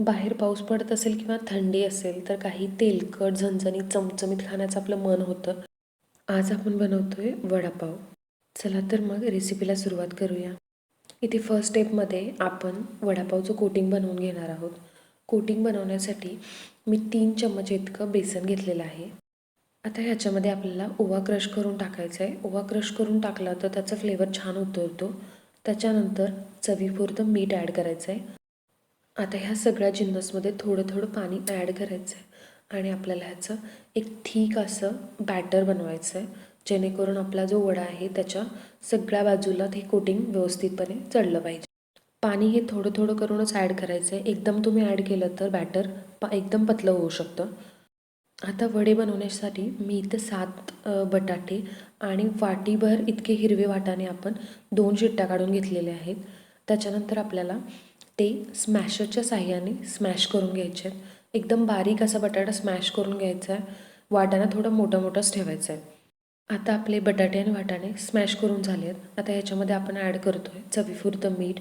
बाहेर पाऊस पडत असेल किंवा थंडी असेल तर काही तेलकट झणझणीत चमचमीत खाण्याचं आपलं मन होतं. आज आपण बनवतोय वडापाव. चला तर मग रेसिपीला सुरुवात करूया. इथे फर्स्ट स्टेपमध्ये आपण वडापावचं कोटिंग बनवून घेणार आहोत. कोटिंग बनवण्यासाठी मी 3 चम्मच इतकं बेसन घेतलेलं आहे. आता ह्याच्यामध्ये आपल्याला ओवा क्रश करून टाकायचा आहे. ओवा क्रश करून टाकला तर त्याचा फ्लेवर छान उतरतो. त्याच्यानंतर चवीपुरतं मीठ ॲड करायचं आहे. आता ह्या सगळ्या जिन्नसमध्ये थोडं थोडं पाणी ॲड करायचं आहे आणि आपल्याला ह्याचं एक ठीक असं बॅटर बनवायचं आहे, जेणेकरून आपला जो वडा आहे त्याच्या सगळ्या बाजूला ते कोटिंग व्यवस्थितपणे चढलं पाहिजे. पाणी हे थोडं थोडं करूनच ॲड करायचं आहे. एकदम तुम्ही ॲड केलं तर बॅटर एकदम पतलं होऊ शकतं. आता वडे बनवण्यासाठी मी इथं 7 बटाटे आणि वाटीभर इतके हिरवे वाटाणे आपण 2 शिट्ट्या काढून घेतलेले आहेत. त्याच्यानंतर आपल्याला ते स्मॅशरच्या साहाय्याने स्मॅश करून घ्यायचे आहेत. एकदम बारीक असा बटाटा स्मॅश करून घ्यायचा आहे. वाटाणा थोडा मोठा मोठाच ठेवायचा आहे. आता आपले बटाटे आणि वाटाणे स्मॅश करून झाले आहेत. आता ह्याच्यामध्ये आपण ॲड करतो आहे चवीपुरतं मीठ,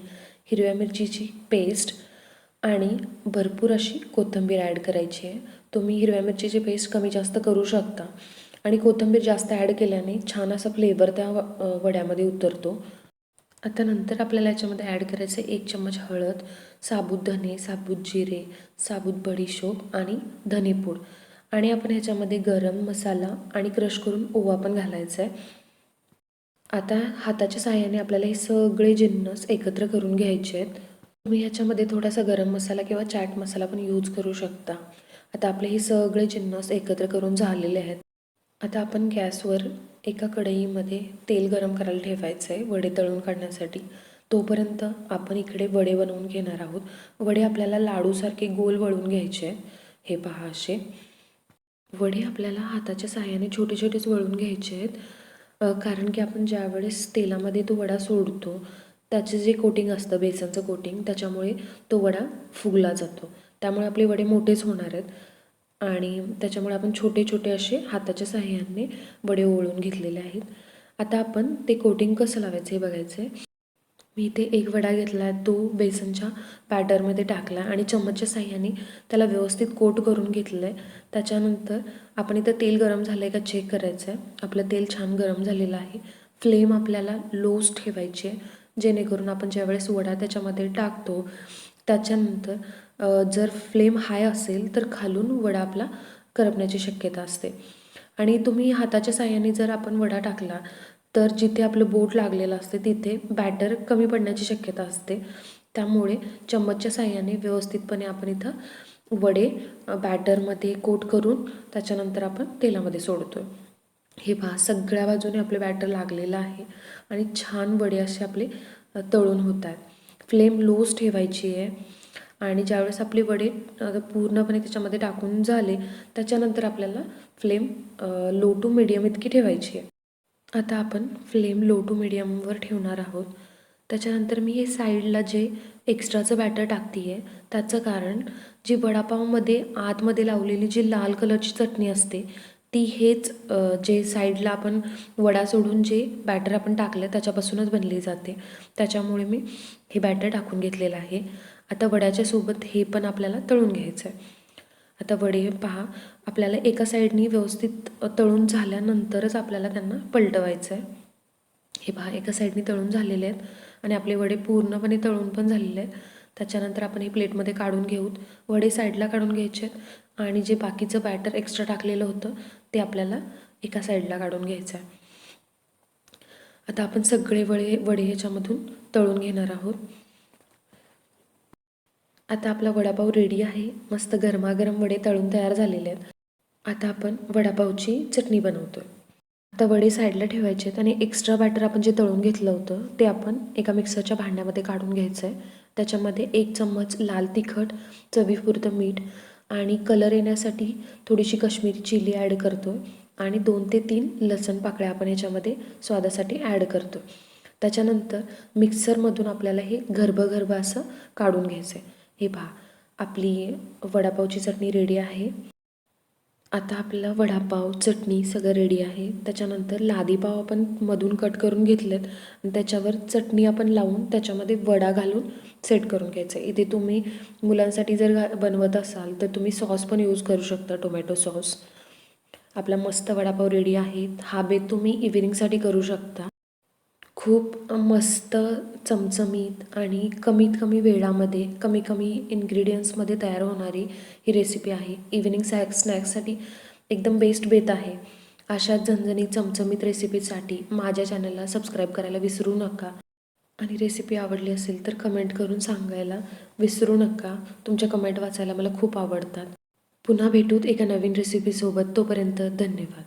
हिरव्या मिरचीची पेस्ट आणि भरपूर अशी कोथिंबीर ॲड करायची आहे. तुम्ही हिरव्या मिरचीची पेस्ट कमी जास्त करू शकता आणि कोथिंबीर जास्त ॲड केल्याने छान असा फ्लेवर त्या वड्यामध्ये उतरतो. आता नंतर आपल्याला याच्यामध्ये ॲड करायचं आहे 1 चम्मच हळद, साबूत धने, साबूत जिरे, साबूत बडीशोप आणि धनेपूड आणि आपण ह्याच्यामध्ये गरम मसाला आणि क्रश करून ओवा पण घालायचा आहे. आता हाताच्या साहाय्याने आपल्याला हे सगळे जिन्नस एकत्र करून घ्यायचे आहेत. तुम्ही ह्याच्यामध्ये थोडासा गरम मसाला किंवा चाट मसाला पण यूज करू शकता. आता आपले हे सगळे जिन्नस एकत्र करून झालेले आहेत. आता आपण गॅसवर एका कढईमध्ये तेल गरम करायला ठेवायचं आहे वडे तळून काढण्यासाठी. तोपर्यंत आपण इकडे वडे बनवून घेणार आहोत. वडे आपल्याला लाडूसारखे गोल वळून घ्यायचे आहेत. हे पहा असे वडे आपल्याला हाताच्या साहाय्याने छोटे छोटेच वळून घ्यायचे आहेत. कारण की आपण ज्यावेळेस तेलामध्ये तो वडा सोडतो त्याचे जे कोटिंग असतं बेसनचं कोटिंग, त्याच्यामुळे तो वडा फुगला जातो. त्यामुळे आपले वडे मोठेच होणार आहेत आणि त्याच्यामुळे आपण छोटे छोटे असे हाताच्या साहाय्याने वडे ओळून घेतलेले आहेत. आता आपण ते कोटिंग कसं लावायचं हे बघायचं आहे. मी इथे एक वडा घेतला आहे, तो बेसनच्या बॅटरमध्ये टाकला आणि चम्मचच्या साहाय्याने त्याला व्यवस्थित कोट करून घेतलं आहे. त्याच्यानंतर आपण इथं तेल गरम झालं आहे का चेक करायचं आहे. आपलं तेल छान गरम झालेलं आहे. फ्लेम आपल्याला लोच ठेवायची आहे, जेणेकरून आपण ज्यावेळेस वडा त्याच्यामध्ये टाकतो त्याच्यानंतर जर फ्लेम हाय असेल तर खालून वडा आपला करपण्याची शक्यता असते आणि तुम्ही हाताच्या साहाय्याने जर आपण वडा टाकला तर जिथे आपलं बोट लागलेलं असते तिथे बॅटर कमी पडण्याची शक्यता असते. त्यामुळे चम्मचच्या साहाय्याने व्यवस्थितपणे आपण इथं वडे बॅटरमध्ये कोट करून त्याच्यानंतर आपण तेलामध्ये सोडतो. हे पहा सगळ्या बाजूने आपले बॅटर लागलेलं आहे आणि छान वडे असे आपले तळून होत आहेत. फ्लेम लोच ठेवायची आहे आणि ज्यावेळेस आपले वडे पूर्णपणे त्याच्यामध्ये टाकून झाले त्याच्यानंतर आपल्याला फ्लेम लो टू मीडियम इतकी ठेवायची आहे. आता आपण फ्लेम लो टू मीडियमवर ठेवणार आहोत. त्याच्यानंतर मी हे साईडला जे एक्स्ट्राचं बॅटर टाकते आहे त्याचं कारण जी वडापावमध्ये आतमध्ये लावलेली जी लाल कलरची चटणी असते ती हेच जे साईडला आपण वडा सोडून जे बॅटर आपण टाकलं त्याच्यापासूनच बनली जाते. त्याच्यामुळे मी हे बॅटर टाकून घेतलेलं आहे. आता वड्याच्या सोबत हे पण आपल्याला तळून घ्यायचं आहे. आता वडे पहा आपल्याला एका साईडनी व्यवस्थित तळून झाल्यानंतरच आपल्याला त्यांना पलटवायचं आहे. हे पहा एका साईडनी तळून झालेले आहेत आणि आपले वडे पूर्णपणे तळून पण झालेले आहेत. त्याच्यानंतर आपण हे प्लेटमध्ये काढून घेऊत. वडे साईडला काढून घ्यायचे आहेत आणि जे बाकीचं बॅटर एक्स्ट्रा टाकलेलं होतं ते आपल्याला एका साईडला काढून घ्यायचं आहे. आता आपण सगळे वडे ह्याच्यामधून तळून घेणार आहोत. आता आपला वडापाव रेडी आहे. मस्त गरमागरम वडे तळून तयार झालेले आहेत. आता आपण वडापावची चटणी बनवतो आहे. आता वडे साईडला ठेवायचे आहेत आणि एक्स्ट्रा बॅटर आपण जे तळून घेतलं होतं ते आपण एका मिक्सरच्या भांड्यामध्ये काढून घ्यायचं आहे. त्याच्यामध्ये 1 चम्मच लाल तिखट, चवीपुरतं मीठ आणि कलर येण्यासाठी थोडीशी काश्मीरी चिली ॲड करतो आणि 2 ते 3 लसण पाकळ्या आपण ह्याच्यामध्ये स्वादासाठी ॲड करतो. त्याच्यानंतर मिक्सरमधून आपल्याला हे गर्भ असं काढून घ्यायचं आहे. हे पहा आपली वडापावची चटणी रेडी आहे. आता आपला वडापाव चटणी सगळं रेडी आहे. त्याच्यानंतर लादी पाव आपण मधून कट करून घेतलेत आणि त्याच्यावर चटणी आपण लावून त्याच्यामध्ये वडा घालून सेट करून घ्यायचं आहे. इथे तुम्ही मुलांसाठी जर बनवत असाल तर तुम्ही सॉस पण यूज करू शकता, टोमॅटो सॉस. आपला मस्त वडापाव रेडी आहे. हा बेत तुम्ही इव्हिनिंगसाठी करू शकता. खूप मस्त चमचमीत आणि कमीत कमी वेळामध्ये कमी कमी इन्ग्रेडियंट्समध्ये तयार होणारी ही रेसिपी आहे. इव्हिनिंग स्नॅक्ससाठी एकदम बेस्ट बेत आहे. अशाच झणझणीत चमचमीत रेसिपीसाठी माझ्या चॅनलला सबस्क्राईब करायला विसरू नका. आणि रेसिपी आवडली असेल तर कमेंट करून सांगायला विसरू नका. तुमच्या कमेंट वाचायला मला खूप आवडतात. पुन्हा भेटूत एका नवीन रेसिपीसोबत. तोपर्यंत धन्यवाद.